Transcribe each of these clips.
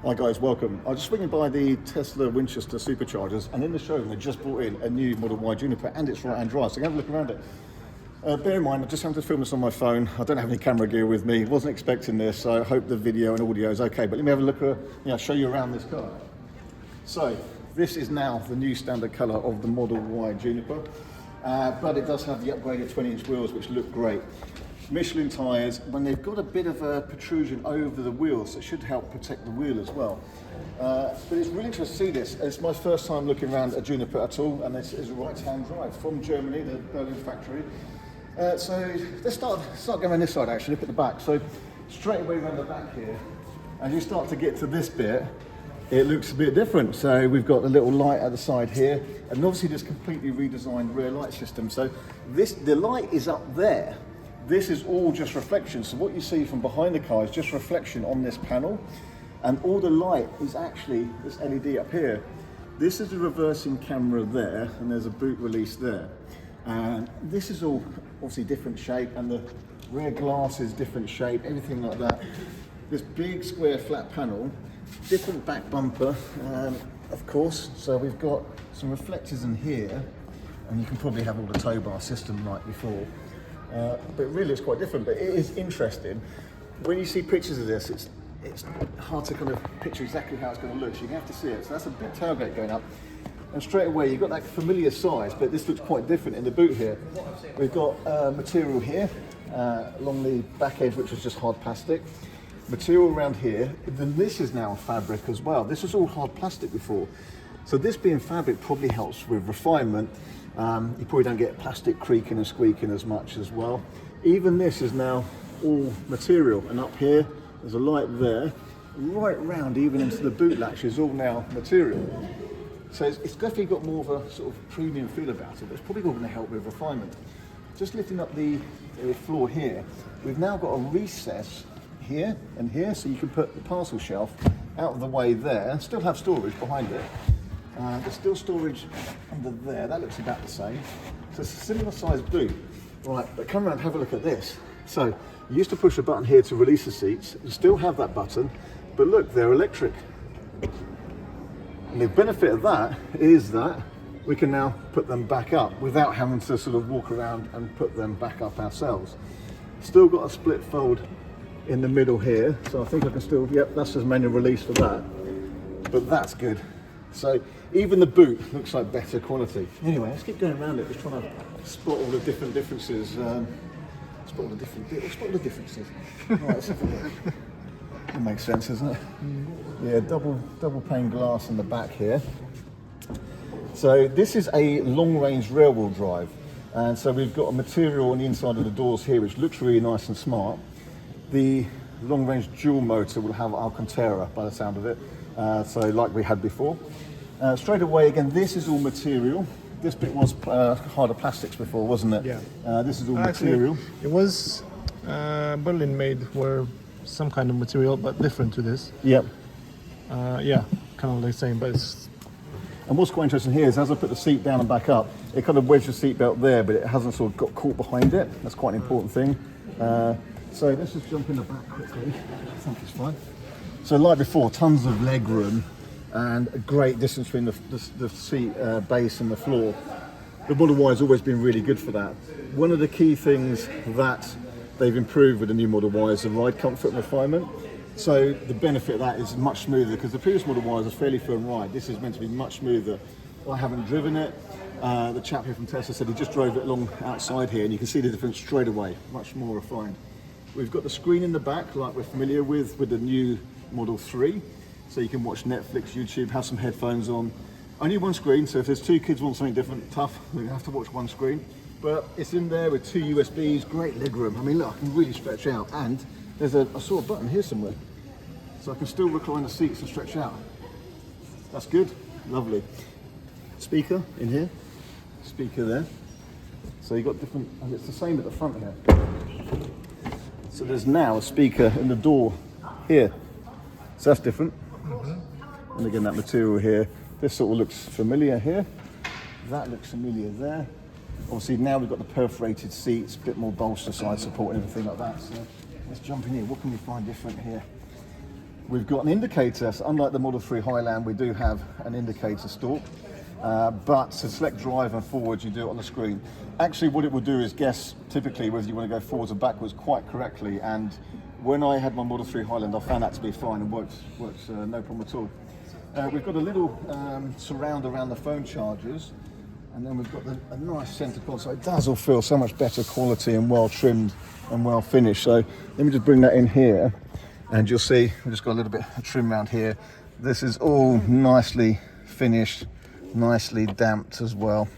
Hi guys, welcome. I was just swinging by the Tesla Winchester superchargers, and in the showroom they just brought in a new Model Y Juniper and it's right-hand drive, so have a look around it. Bear in mind, I just having to film this on my phone. I don't have any camera gear with me. Wasn't expecting this, so I hope the video and audio is okay. But let me have a look, show you around this car. So this is now the new standard colour of the Model Y Juniper, but it does have the upgraded 20-inch wheels, which look great. Michelin tyres, when they've got a bit of a protrusion over the wheels, it should help protect the wheel as well. But it's really interesting to see this. It's my first time looking around a Juniper at all, and this is a right-hand drive from Germany, the Berlin factory. So let's start going around this side actually, look at the back. So straight away around the back here, as you start to get to this bit, it looks a bit different. So we've got a little light at the side here, and obviously this completely redesigned rear light system. So the light is up there. This is all just reflection. So what you see from behind the car is just reflection on this panel, and all the light is actually this LED up here. This is a reversing camera there, and there's a boot release there. And this is all obviously different shape, and the rear glass is different shape, everything like that. This big square flat panel, different back bumper, of course. So we've got some reflectors in here, and you can probably have all the tow bar system like before. But it really looks quite different, but it is interesting. When you see pictures of this, it's hard to kind of picture exactly how it's going to look, so you're going to have to see it. So that's a big tailgate going up. And straight away, you've got that familiar size, but this looks quite different in the boot here. We've got material here, along the back edge, which is just hard plastic. Material around here, then this is now fabric as well. This was all hard plastic before. So this being fabric probably helps with refinement. You probably don't get plastic creaking and squeaking as much as well. Even this is now all material, and up here, there's a light there. Right round, even into the boot latch is all now material. So it's definitely got more of a sort of premium feel about it, but it's probably going to help with refinement. Just lifting up the floor here, we've now got a recess here and here, so you can put the parcel shelf out of the way there, and still have storage behind it. There's still storage under there, that looks about the same. So it's a similar sized boot. Right, but come around and have a look at this. So you used to push a button here to release the seats, you still have that button, but look, they're electric. And the benefit of that is that we can now put them back up without having to sort of walk around and put them back up ourselves. Still got a split fold in the middle here, so I think I can still, yep, that's just manual release for that. But that's good. So even the boot looks like better quality. Anyway, let's keep going around it, just trying to spot all the different differences. Spot all the differences. Right, let's have a look. That makes sense, doesn't it? Yeah, double pane glass in the back here. So this is a long-range rear-wheel drive, and so we've got a material on the inside of the doors here which looks really nice and smart. The long-range dual motor will have Alcantara by the sound of it, so like we had before. Straight away, again, this is all material. This bit was harder plastics before, wasn't it? Yeah. This is all material. It was Berlin made for some kind of material, but different to this. Yep. Yeah, kind of the same, but it's... And what's quite interesting here is as I put the seat down and back up, it kind of wedged the seat belt there, but it hasn't sort of got caught behind it. That's quite an important thing. So let's just jump in the back quickly. I think it's fine. So like before, tons of leg room and a great distance between the seat base and the floor. The Model Y has always been really good for that. One of the key things that they've improved with the new Model Y is the ride comfort and refinement. So the benefit of that is much smoother, because the previous Model Y was a fairly firm ride. This is meant to be much smoother. I haven't driven it. The chap here from Tesla said he just drove it along outside here, and you can see the difference straight away, much more refined. We've got the screen in the back like we're familiar with the new Model 3. So you can watch Netflix, YouTube, have some headphones on. Only one screen, so if there's two kids want something different, tough, they have to watch one screen. But it's in there with two USBs, great leg room. I mean, look, I can really stretch out. And there's I saw a button here somewhere. So I can still recline the seats and stretch out. That's good, lovely. Speaker in here, speaker there. So you've got different, and it's the same at the front here. So there's now a speaker in the door here. So that's different. And again, that material here, this sort of looks familiar here. That looks familiar there. Obviously now we've got the perforated seats, a bit more bolster side support and everything like that. So let's jump in here. What can we find different here? We've got an indicator, so unlike the Model 3 Highland, we do have an indicator stalk. But to select drive and forwards, you do it on the screen. Actually, what it will do is guess typically whether you want to go forwards or backwards quite correctly. And when I had my Model 3 Highland, I found that to be fine and works no problem at all. We've got a little surround around the phone chargers, and then we've got a nice centre console. It does all feel so much better quality and well trimmed and well finished. So let me just bring that in here, and you'll see we've just got a little bit of trim around here. This is all nicely finished, nicely damped as well.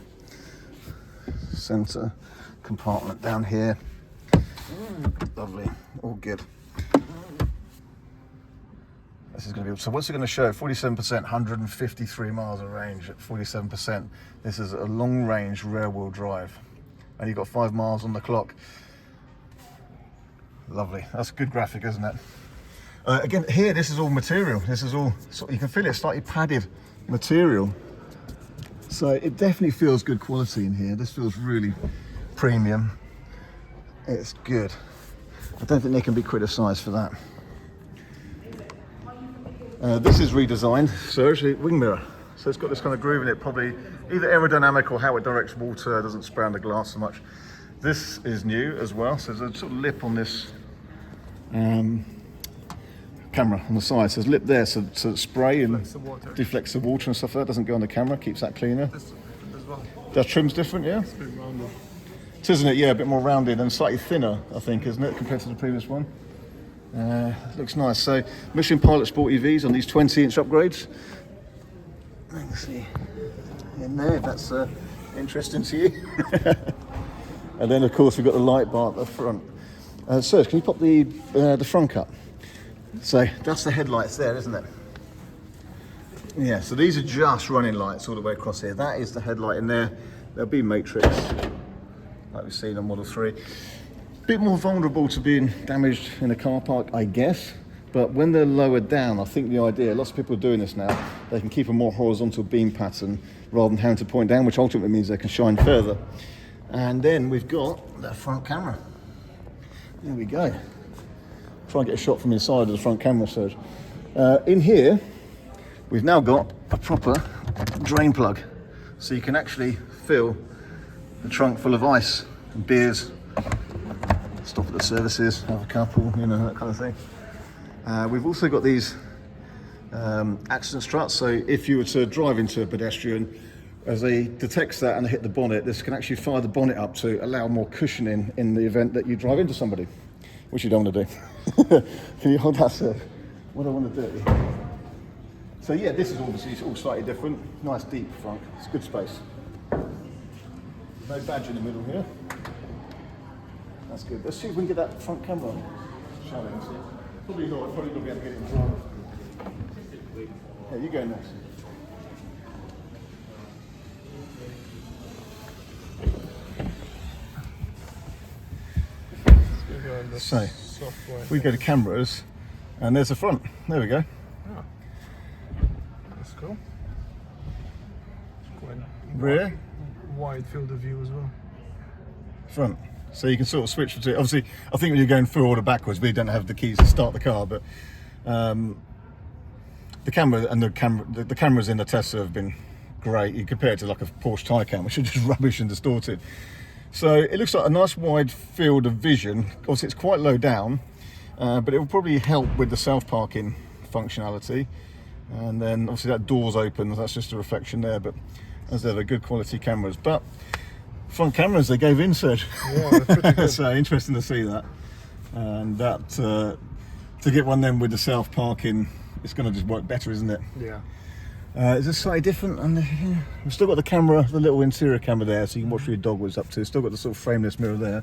Centre compartment down here, lovely, all good. This is going to be, so what's it going to show? 47%, 153 miles of range at 47%. This is a long range rear wheel drive, and you've got 5 miles on the clock. Lovely, that's a good graphic, isn't it? Again, here, this is all material. This is all, you can feel it, slightly padded material. So it definitely feels good quality in here. This feels really premium. It's good. I don't think they can be criticised for that. This is redesigned, so actually wing mirror. So it's got this kind of groove in it, probably either aerodynamic or how it directs water, doesn't spray on the glass so much. This is new as well, so there's a sort of lip on this camera on the side. So there's a lip there, so spray and deflects the water and stuff like that, doesn't go on the camera, keeps that cleaner. That's different as well. That trim's different, yeah? It's a bit rounded. It is, isn't it? Yeah, a bit more rounded and slightly thinner, I think, isn't it, compared to the previous one? Looks nice. So Michelin Pilot Sport EVs on these 20-inch upgrades. Let's see in there if that's interesting to you. And then of course we've got the light bar at the front. Serge, can you pop the front up? So that's the headlights there, isn't it? Yeah, so these are just running lights all the way across here. That is the headlight in there. There'll be matrix, like we've seen on Model 3. Bit more vulnerable to being damaged in a car park, I guess. But when they're lowered down, I think the idea, lots of people are doing this now, they can keep a more horizontal beam pattern rather than having to point down, which ultimately means they can shine further. And then we've got the front camera. There we go. Try and get a shot from inside of the front camera, Serge. In here, we've now got a proper drain plug. So you can actually fill the trunk full of ice and beers, stop at the services, have a couple, you know, that kind of thing. We've also got these accident struts, so if you were to drive into a pedestrian, as they detect that and they hit the bonnet, this can actually fire the bonnet up to allow more cushioning in the event that you drive into somebody, which you don't want to do. Can you hold that, sir? What I want to do. So yeah, this is obviously all slightly different. Nice deep front, it's good space. No badge in the middle here. That's good. Let's see if we can get that front camera on. Shall we? Probably not be able to get it in drive. Yeah, you go next. So, we go to cameras, and there's the front. There we go. Oh, that's cool. It's quite Rear. wide field of view as well. Front. So you can sort of switch between. Obviously, I think when you're going forward or backwards, we don't have the keys to start the car, but the camera and the cameras in the Tesla have been great. You compare it to like a Porsche Taycan, which are just rubbish and distorted. So it looks like a nice wide field of vision. Obviously, it's quite low down, but it will probably help with the self-parking functionality. And then obviously that door's open. That's just a reflection there, but as ever, good quality cameras. But front cameras they gave in, Serge. Yeah, they're pretty good. So interesting to see that. And that to get one then with the self-parking, it's going to just work better, isn't it? Yeah. Is this slightly different? And we've still got the camera, the little interior camera there, so you can watch where your dog was up to. Still got the sort of frameless mirror there.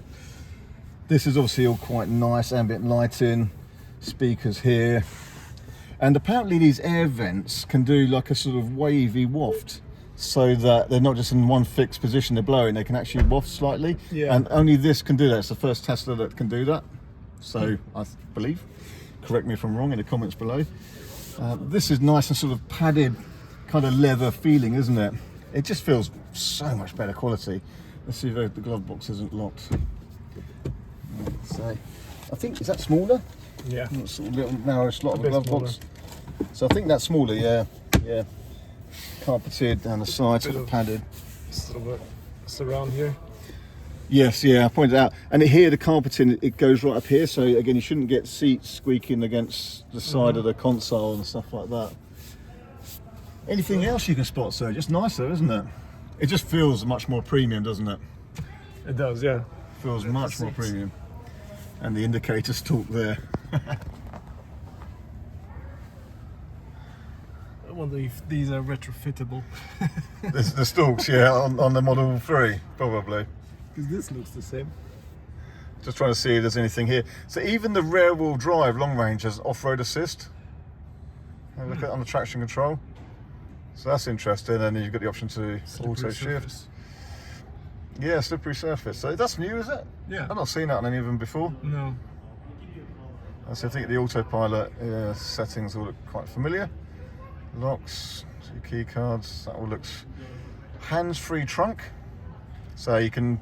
This is obviously all quite nice, ambient lighting, speakers here. And apparently these air vents can do like a sort of wavy waft, so that they're not just in one fixed position they're blowing, they can actually waft slightly. Yeah. And only this can do that. It's the first Tesla that can do that. So I believe, correct me if I'm wrong in the comments below. This is nice and sort of padded kind of leather feeling, isn't it? It just feels so much better quality. Let's see if the glove box isn't locked. So I think, is that smaller? Yeah. It's a little narrow slot of a bit glove smaller. box. So I think that's smaller, yeah. Carpeted down the side, sort of padded. Sort of a surround here. Yes, yeah, I pointed out. And here, the carpeting, it goes right up here. So again, you shouldn't get seats squeaking against the side of the console and stuff like that. Anything else you can spot, sir? Just nicer, isn't it? It just feels much more premium, doesn't it? It does, yeah. Feels much more premium. And the indicators talk there. I wonder if these are retrofittable. The stalks, yeah, on the Model 3, probably. Because this looks the same. Just trying to see if there's anything here. So even the rear-wheel drive long range has off-road assist. Have a look at it on the traction control. So that's interesting. And then you've got the option to auto shift. Yeah, slippery surface. So that's new, is it? Yeah. I've not seen that on any of them before. No. So I think the autopilot settings all look quite familiar. Locks, 2 key cards. That all looks hands-free trunk. So you can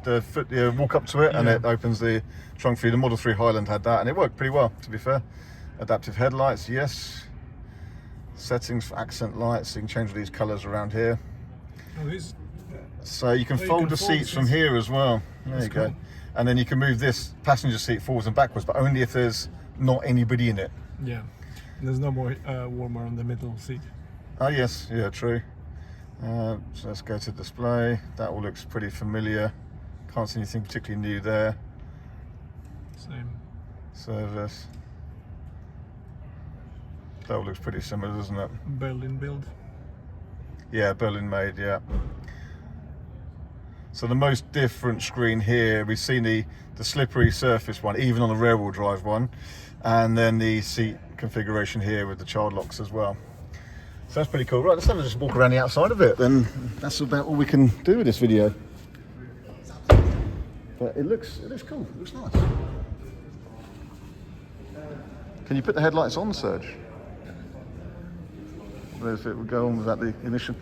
walk up to it and it opens the trunk for you. The Model 3 Highland had that and it worked pretty well, to be fair. Adaptive headlights, yes. Settings for accent lights, so you can change all these colours around here. Oh, these. So you can fold the seats from here as well. There you go. Cool. And then you can move this passenger seat forwards and backwards, but only if there's not anybody in it. Yeah. There's no more warmer on the middle seat. Oh yes, yeah, true. So let's go to display. That all looks pretty familiar. Can't see anything particularly new there. Same. Service. That all looks pretty similar, doesn't it? Berlin build. Yeah, Berlin made, yeah. So the most different screen here, we've seen the slippery surface one, even on the rear wheel drive one, and then the seat configuration here with the child locks as well. So that's pretty cool. Right, let's have a just walk around the outside of it, then that's about all we can do with this video. But it looks cool, it looks nice. Can you put the headlights on, Serge? I don't know if it would go on without the ignition.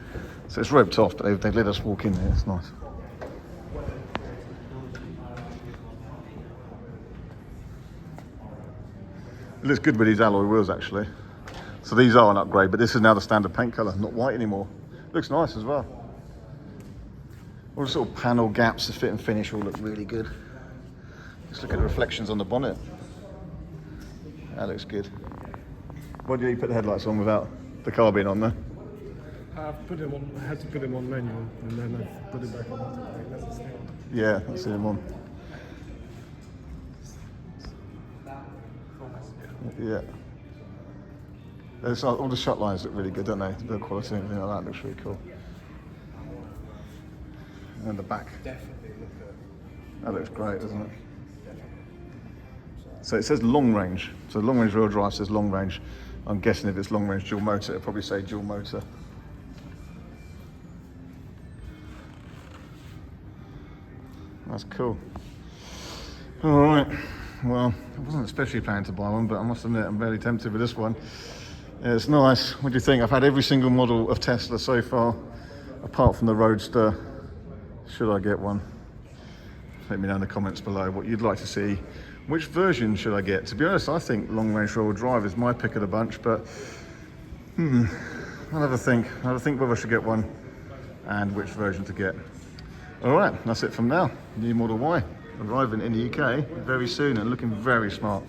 So it's roped off, but they've let us walk in there, it's nice. It looks good with these alloy wheels actually. So these are an upgrade, but this is now the standard paint colour, not white anymore. Looks nice as well. All the sort of panel gaps, the fit and finish all look really good. Just look at the reflections on the bonnet. That looks good. Why do you put the headlights on without the car being on there? I've put them on. I had to put them on manual, and then I put it back on automatic. That's the same. Yeah, I see them on. Yeah. There's all the shut lines look really good, don't they? The quality and everything like that looks really cool. And the back. Definitely look at. That looks great, doesn't it? So it says long range. So long range rear drive says long range. I'm guessing if it's long range dual motor, it'll probably say dual motor. That's cool. All right. Well, I wasn't especially planning to buy one, but I must admit I'm very tempted with this one. Yeah, it's nice. What do you think? I've had every single model of Tesla so far, apart from the Roadster. Should I get one? Let me know in the comments below what you'd like to see. Which version should I get? To be honest, I think long range rear drive is my pick of the bunch, but I'll have a think. I'll have a think whether I should get one and which version to get. All right, that's it from now. New Model Y arriving in the UK very soon and looking very smart.